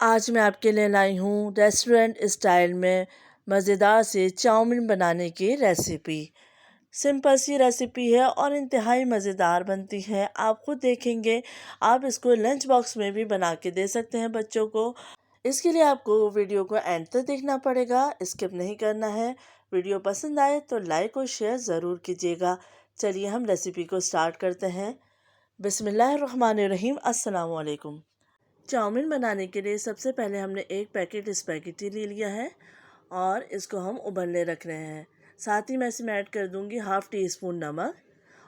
आज मैं आपके लिए लाई हूँ रेस्टोरेंट स्टाइल में मज़ेदार से चाउमीन बनाने की रेसिपी। सिंपल सी रेसिपी है और इंतहाई मज़ेदार बनती है। आप खुद देखेंगे, आप इसको लंच बॉक्स में भी बना के दे सकते हैं बच्चों को। इसके लिए आपको वीडियो को एंड तक देखना पड़ेगा, स्किप नहीं करना है। वीडियो पसंद आए तो लाइक और शेयर ज़रूर कीजिएगा। चलिए हम रेसिपी को स्टार्ट करते हैं। बिस्मिल्लाहिर्रहमानिर्रहीम। अस्सलाम वालेकुम। चाउमीन बनाने के लिए सबसे पहले हमने एक पैकेट स्पैगेटी ले लिया है और इसको हम उबलने रख रहे हैं। साथ ही मैं इसमें ऐड कर दूंगी हाफ़ टी स्पून नमक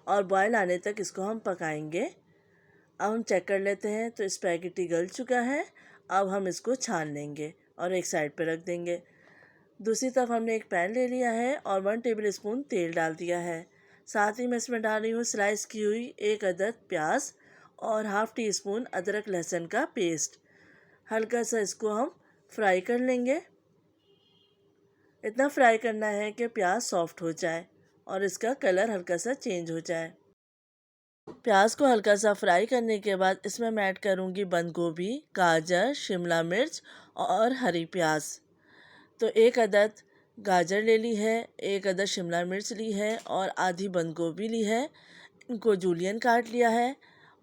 और बॉयल आने तक इसको हम पकाएंगे। अब हम चेक कर लेते हैं तो स्पैगेटी गल चुका है। अब हम इसको छान लेंगे और एक साइड पर रख देंगे। दूसरी तरफ हमने एक पैन ले लिया है और 1 टेबल स्पून तेल डाल दिया है। साथ ही मैं इसमें डाल रही हूँ स्लाइस की हुई एक अदद प्याज और हाफ़ टी स्पून अदरक लहसुन का पेस्ट। हल्का सा इसको हम फ्राई कर लेंगे। इतना फ्राई करना है कि प्याज सॉफ्ट हो जाए और इसका कलर हल्का सा चेंज हो जाए। प्याज को हल्का सा फ्राई करने के बाद इसमें मैं ऐड करूँगी बंद गोभी, गाजर, शिमला मिर्च और हरी प्याज। तो एक अदद गाजर ले ली है, एक अदद शिमला मिर्च ली है और आधी बंद गोभी ली है। इनको जूलियन काट लिया है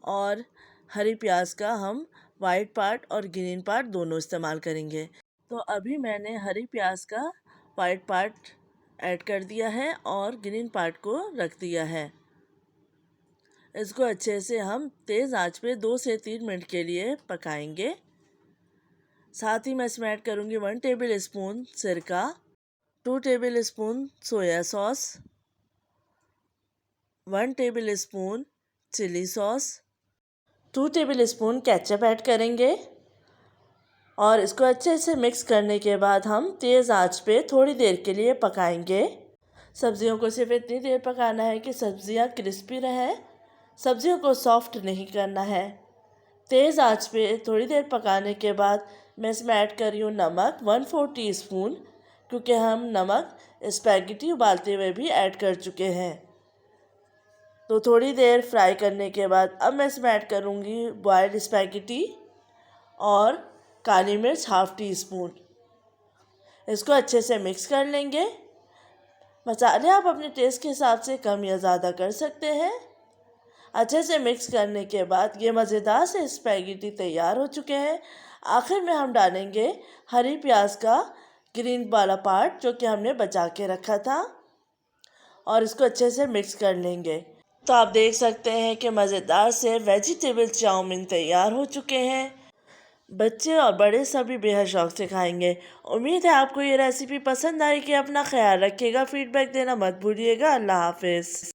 और हरी प्याज का हम वाइट पार्ट और ग्रीन पार्ट दोनों इस्तेमाल करेंगे। तो अभी मैंने हरी प्याज का वाइट पार्ट ऐड कर दिया है और ग्रीन पार्ट को रख दिया है। इसको अच्छे से हम तेज़ आंच पे 2 से 3 मिनट के लिए पकाएंगे। साथ ही मैं इसमें ऐड करूँगी 1 टेबल स्पून सिरका, 2 tablespoon soya sauce, 1 tablespoon chilli sauce, 2 tablespoon ketchup add करेंगे और इसको अच्छे से मिक्स करने के बाद हम तेज़ आंच पे थोड़ी देर के लिए पकाएंगे। सब्जियों को सिर्फ इतनी देर पकाना है कि सब्जियां क्रिस्पी रहें, सब्जियों को सॉफ्ट नहीं करना है। तेज़ आंच पे थोड़ी देर पकाने के बाद मैं इसमें ऐड कर रही हूँ नमक 1/4 टीस्पून, क्योंकि हम नमक स्पैगेटी उबालते हुए भी ऐड कर चुके हैं। तो थोड़ी देर फ्राई करने के बाद अब मैं इसमें ऐड करूँगी बॉयल्ड स्पैगेटी और काली मिर्च हाफ़ टी स्पून। इसको अच्छे से मिक्स कर लेंगे। मसाले आप अपने टेस्ट के हिसाब से कम या ज़्यादा कर सकते हैं। अच्छे से मिक्स करने के बाद ये मज़ेदार से स्पैगेटी तैयार हो चुके हैं। आखिर में हम डालेंगे हरी प्याज का ग्रीन वाला पार्ट जो कि हमने बचा के रखा था और इसको अच्छे से मिक्स कर लेंगे। तो आप देख सकते हैं कि मज़ेदार से वेजिटेबल चाउमीन तैयार हो चुके हैं। बच्चे और बड़े सभी बेहद शौक से खाएंगे। उम्मीद है आपको ये रेसिपी पसंद आएगी। अपना ख्याल रखिएगा, फीडबैक देना मत भूलिएगा। अल्लाह हाफिज़।